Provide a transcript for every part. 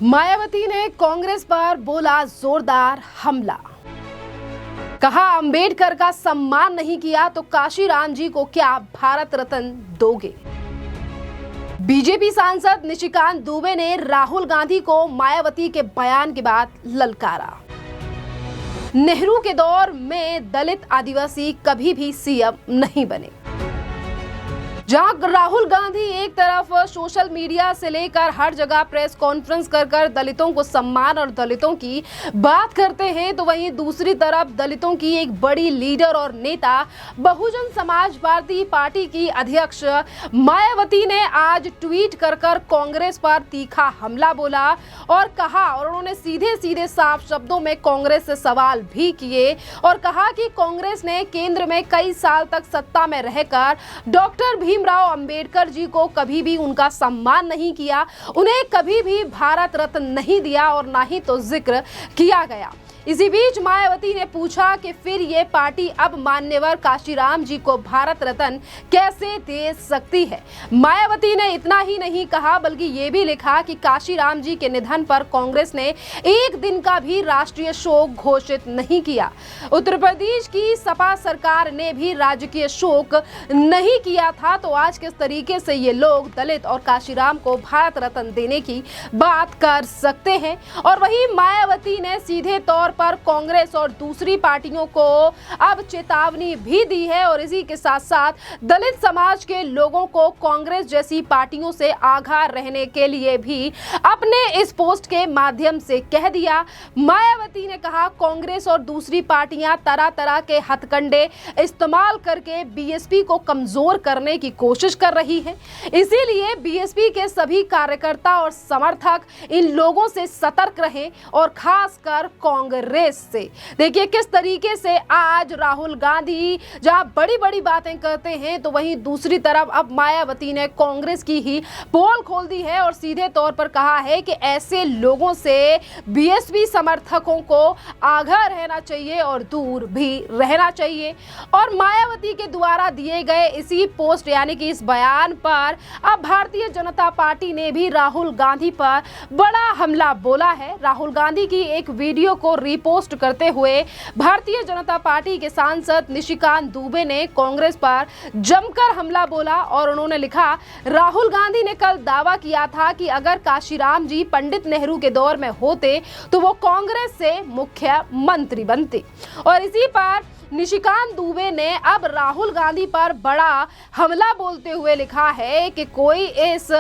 मायावती ने कांग्रेस पर बोला जोरदार हमला। कहा अंबेडकर का सम्मान नहीं किया तो काशीराम जी को क्या भारत रत्न दोगे। बीजेपी सांसद निशिकांत दुबे ने राहुल गांधी को मायावती के बयान के बाद ललकारा। नेहरू के दौर में दलित आदिवासी कभी भी सीएम नहीं बने। जहां राहुल गांधी एक तरफ सोशल मीडिया से लेकर हर जगह प्रेस कॉन्फ्रेंस कर दलितों को सम्मान और दलितों की बात करते हैं, तो वहीं दूसरी तरफ दलितों की एक बड़ी लीडर और नेता बहुजन समाजवादी पार्टी की अध्यक्ष मायावती ने आज ट्वीट कर कांग्रेस पर तीखा हमला बोला और कहा, और उन्होंने सीधे सीधे साफ शब्दों में कांग्रेस से सवाल भी किए और कहा कि कांग्रेस ने केंद्र में कई साल तक सत्ता में रहकर डॉक्टर भीमराव अंबेडकर जी को कभी भी उनका सम्मान नहीं किया, उन्हें कभी भी भारत रत्न नहीं दिया और ना ही तो जिक्र किया गया। इसी बीच मायावती ने पूछा कि फिर ये पार्टी अब मान्यवर काशीराम जी को भारत रत्न कैसे दे सकती है। मायावती ने इतना ही नहीं कहा बल्कि ये भी लिखा कि काशीराम जी के निधन पर कांग्रेस ने एक दिन का भी राष्ट्रीय शोक घोषित नहीं किया। उत्तर प्रदेश की सपा सरकार ने भी राजकीय शोक नहीं किया था, तो आज किस तरीके से ये लोग दलित और काशीराम को भारत रत्न देने की बात कर सकते हैं। और वहीं मायावती ने सीधे तौर पर कांग्रेस और दूसरी पार्टियों को अब चेतावनी भी दी है और इसी के साथ साथ दलित समाज के लोगों को कांग्रेस जैसी पार्टियों से आगाह रहने के लिए भी अपने इस पोस्ट के माध्यम से कह दिया। मायावती ने कहा, कांग्रेस और दूसरी पार्टियां तरह तरह के हथकंडे इस्तेमाल करके बीएसपी को कमजोर करने की कोशिश कर रही है, इसीलिए बीएसपी के सभी कार्यकर्ता और समर्थक इन लोगों से सतर्क रहें और खासकर कांग्रेस से। देखिए किस तरीके से आज राहुल गांधी जहां बड़ी बड़ी बातें करते हैं, तो वहीं दूसरी तरफ अब मायावती ने कांग्रेस की ही पोल खोल दी है और सीधे तौर पर कहा है कि ऐसे लोगों से बीएसपी समर्थकों को आगाह रहना चाहिए और दूर भी रहना चाहिए। और मायावती के द्वारा दिए गए इसी पोस्ट यानी कि इस बयान पर अब भारतीय जनता पार्टी ने भी राहुल गांधी पर बड़ा हमला बोला है। राहुल गांधी की एक वीडियो को रिपोस्ट करते हुए भारतीय जनता पार्टी के सांसद निशिकांत दुबे ने कांग्रेस पर जमकर हमला बोला और उन्होंने लिखा, राहुल गांधी ने कल दावा किया था कि अगर काशीराम जी पंडित नेहरू के दौर में होते तो वो कांग्रेस से मुख्यमंत्री बनते। और इसी पर निशिकांत दुबे ने अब राहुल गांधी पर बड़ा हमला बोलते हुए लिखा है कि कोई इस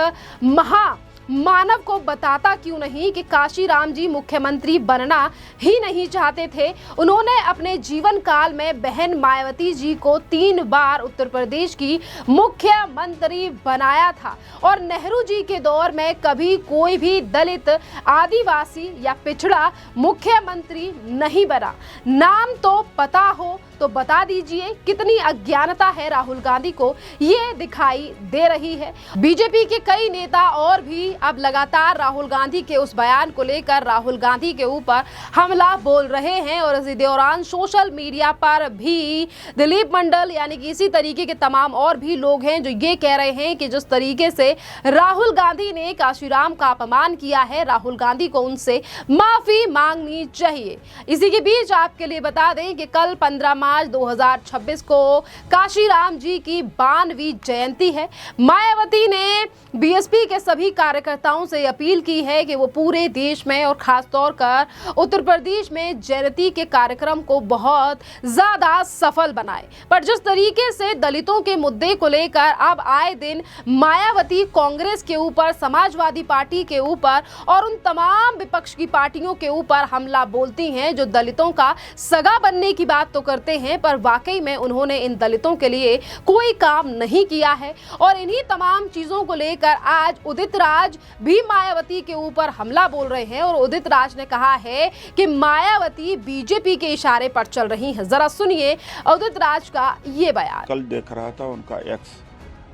मानव को बताता क्यों नहीं कि काशीराम जी मुख्यमंत्री बनना ही नहीं चाहते थे। उन्होंने अपने जीवन काल में बहन मायावती जी को 3 बार उत्तर प्रदेश की मुख्यमंत्री बनाया था और नेहरू जी के दौर में कभी कोई भी दलित आदिवासी या पिछड़ा मुख्यमंत्री नहीं बना। नाम तो पता हो तो बता दीजिए, कितनी अज्ञानता है राहुल गांधी को ये दिखाई दे रही है। बीजेपी के कई नेता और भी अब लगातार राहुल गांधी के उस बयान को लेकर राहुल गांधी के ऊपर हमला बोल रहे हैं और इसी दौरान सोशल मीडिया पर भी दिलीप मंडल यानी कि इसी तरीके के तमाम और भी लोग हैं जो ये कह रहे हैं कि जिस तरीके से राहुल गांधी ने काशीराम का अपमान किया है, राहुल गांधी को उनसे माफी मांगनी चाहिए। इसी के बीच आपके लिए बता दें कि कल 15 मार्च 2026 को काशीराम जी की 92वीं जयंती है। मायावती ने बीएसपी के सभी कार्यकर्ताओं से अपील की है कि वो पूरे देश में और खासतौर कर उत्तर प्रदेश में जयंती के कार्यक्रम को बहुत ज्यादा सफल बनाए। पर जिस तरीके से दलितों के मुद्दे को लेकर अब आए दिन मायावती कांग्रेस के ऊपर, समाजवादी पार्टी के ऊपर और उन तमाम विपक्ष की पार्टियों के ऊपर हमला बोलती हैं जो दलितों का सगा बनने की बात तो करते हैं, पर वाकई में उन्होंने इन दलितों के लिए कोई काम नहीं किया है। और इन्हीं तमाम चीजों को लेकर आज उदित राज भी मायावती के ऊपर हमला बोल रहे हैं और उदित राज ने कहा है कि मायावती बीजेपी के इशारे पर चल रही हैं। जरा सुनिए उदित राज का ये बयान। कल देख रहा था उनका एक्स,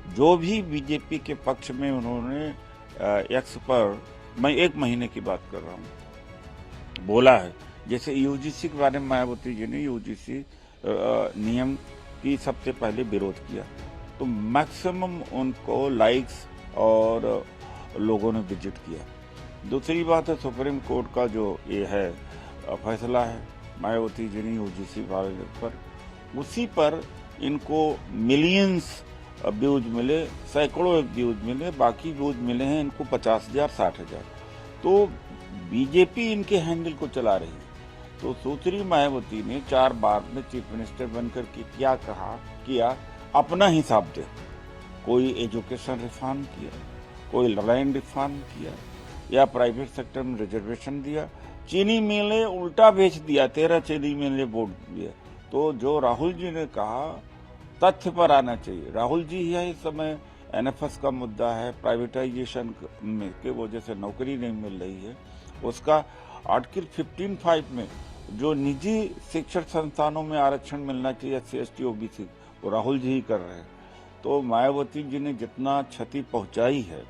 जो भी बीजेपी के पक्ष में उन्होंने एक्स पर, मैं 1 महीने की बात कर रहा हूँ, बोला है। जैसे यूजीसी के बारे में मायावती जी ने यूजीसी नियम की सबसे पहले विरोध किया, तो मैक्सिमम उनको लाइक्स और लोगों ने विजिट किया। दूसरी बात है सुप्रीम कोर्ट का जो ये है फैसला है मायावती जी ने यूजीसी वाले पर, उसी पर इनको मिलियंस व्यूज मिले, सैकड़ों व्यूज मिले, बाकी व्यूज मिले हैं इनको 50,000 60,000। तो बीजेपी इनके हैंडल को चला रही है। तो सुश्री मायावती ने 4 बार में चीफ मिनिस्टर बनकर के क्या कहा किया, अपना हिसाब दे। कोई एजुकेशन रिफॉर्म किया, कोई लैंड रिफॉर्म किया, या प्राइवेट सेक्टर में रिजर्वेशन दिया, चीनी मिलें उल्टा बेच दिया, 13 चीनी मिलें बोर्ड दिया। तो जो राहुल जी ने कहा तथ्य पर आना चाहिए। राहुल जी है इस समय एनएफएस का मुद्दा है, प्राइवेटाइजेशन में के वजह से नौकरी नहीं मिल रही है, उसका आर्टिकल 15(5) में जो निजी शिक्षण संस्थानों में आरक्षण मिलना चाहिए SC ST OBC, वो राहुल जी ही कर रहे हैं। तो मायावती जी ने जितना क्षति पहुंचाई है,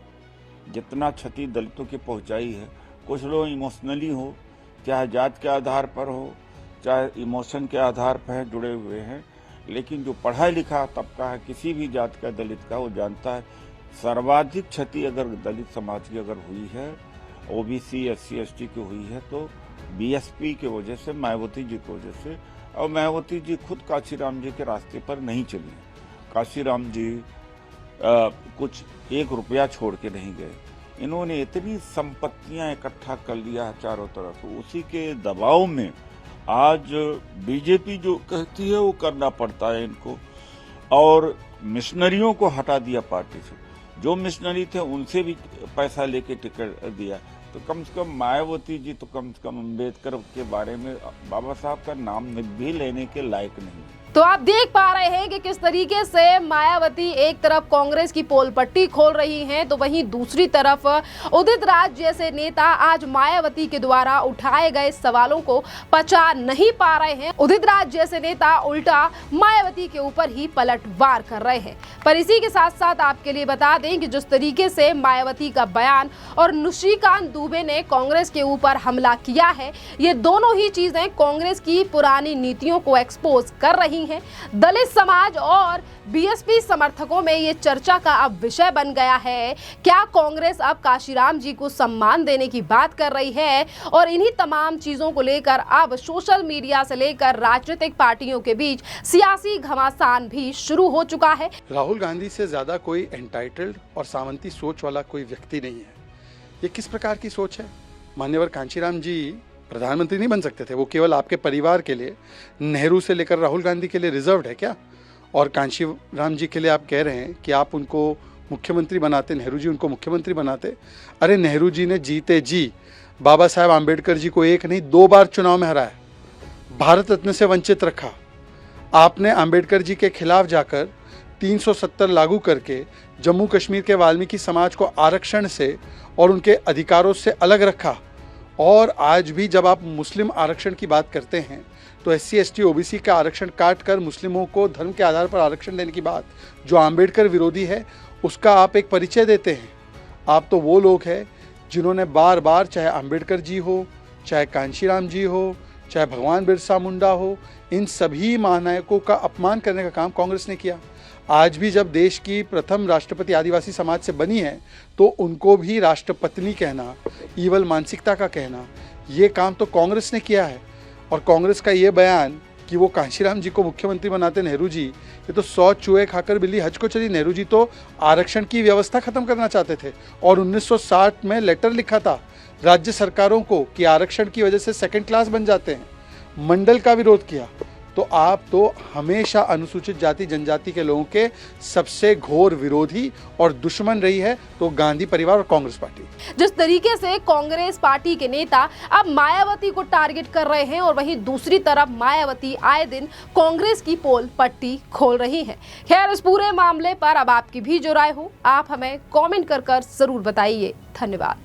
जितना क्षति दलितों की पहुंचाई है, कुछ लोग इमोशनली हो, चाहे जात के आधार पर हो, चाहे इमोशन के आधार पर जुड़े हुए हैं, लेकिन जो पढ़ा लिखा तबका है किसी भी जात का, दलित का, वो जानता है सर्वाधिक क्षति अगर दलित समाज की अगर हुई है, OBC SC ST की हुई है, तो BSP की वजह से, मायावती जी की वजह से। और मायावती जी खुद काशीराम जी के रास्ते पर नहीं चली। काशीराम जी कुछ 1 रुपया छोड़ के नहीं गए। इन्होंने इतनी संपत्तियां इकट्ठा कर लिया है चारों तरफ, उसी के दबाव में आज बीजेपी जो कहती है वो करना पड़ता है इनको। और मिशनरियों को हटा दिया पार्टी से, जो मिशनरी थे उनसे भी पैसा लेके टिकट दिया। तो कम से कम मायावती जी तो कम से कम अम्बेडकर के बारे में बाबा साहब का नाम भी लेने के लायक नहीं। तो आप देख पा रहे हैं कि किस तरीके से मायावती एक तरफ कांग्रेस की पोल पट्टी खोल रही हैं, तो वहीं दूसरी तरफ उदित राज जैसे नेता आज मायावती के द्वारा उठाए गए सवालों को पचा नहीं पा रहे हैं। उदित राज जैसे नेता उल्टा मायावती के ऊपर ही पलटवार कर रहे हैं। पर इसी के साथ साथ आपके लिए बता दें कि जिस तरीके से मायावती का बयान और निशिकांत दुबे ने कांग्रेस के ऊपर हमला किया है, ये दोनों ही चीजें कांग्रेस की पुरानी नीतियों को एक्सपोज कर रही हैं। दलित समाज और बीएसपी समर्थकों में ये चर्चा का अब विषय बन गया है। क्या कांग्रेस अब काशीराम जी को सम्मान देने की बात कर रही है? और इन्हीं तमाम चीजों को लेकर अब सोशल मीडिया से लेकर राजनीतिक पार्टियों के बीच सियासी घमासान भी शुरू हो चुका है। राहुल गांधी से ज्यादा कोई एंटाइटल्ड और सामंती सोच वाला कोई व्यक्ति नहीं है। ये किस प्रकार की सोच है? मान्यवर कांशीराम जी प्रधानमंत्री नहीं बन सकते थे? वो केवल आपके परिवार के लिए, नेहरू से लेकर राहुल गांधी के लिए रिजर्व्ड है क्या? और कांशीराम जी के लिए आप कह रहे हैं कि आप उनको मुख्यमंत्री बनाते, नेहरू जी उनको मुख्यमंत्री बनाते। अरे नेहरू जी ने जीते जी बाबा साहेब आम्बेडकर जी को 1 नहीं 2 बार चुनाव में हराया, भारत रत्न से वंचित रखा। आपने आम्बेडकर जी के खिलाफ जाकर 370 लागू करके जम्मू कश्मीर के वाल्मीकि समाज को आरक्षण से और उनके अधिकारों से अलग रखा। और आज भी जब आप मुस्लिम आरक्षण की बात करते हैं तो SC ST OBC का आरक्षण काट कर मुस्लिमों को धर्म के आधार पर आरक्षण देने की बात, जो आम्बेडकर विरोधी है, उसका आप एक परिचय देते हैं। आप तो वो लोग हैं जिन्होंने बार बार, चाहे आम्बेडकर जी हो, चाहे कांशीराम जी हो, चाहे भगवान बिरसा मुंडा हो, इन सभी महानायकों का अपमान करने का काम कांग्रेस ने किया। आज भी जब देश की प्रथम राष्ट्रपति आदिवासी समाज से बनी है तो उनको भी राष्ट्रपत्नी कहना, ईवल मानसिकता का कहना, ये काम तो कांग्रेस ने किया है। और कांग्रेस का ये बयान कि वो कांशीराम जी को मुख्यमंत्री बनाते नेहरू जी, ये तो 100 चूहे खाकर बिल्ली हज को चली। नेहरू जी तो आरक्षण की व्यवस्था खत्म करना चाहते थे और 1960 में लेटर लिखा था राज्य सरकारों को कि आरक्षण की वजह से 2nd क्लास बन जाते हैं। मंडल का विरोध किया। तो आप तो हमेशा अनुसूचित जाति जनजाति के लोगों के सबसे घोर विरोधी और दुश्मन रही है, तो गांधी परिवार और कांग्रेस पार्टी। जिस तरीके से कांग्रेस पार्टी के नेता अब मायावती को टारगेट कर रहे हैं और वहीं दूसरी तरफ मायावती आए दिन कांग्रेस की पोल पट्टी खोल रही है। खैर, इस पूरे मामले पर अब आपकी भी जो राय हो, आप हमें कमेंट कर जरूर बताइए। धन्यवाद।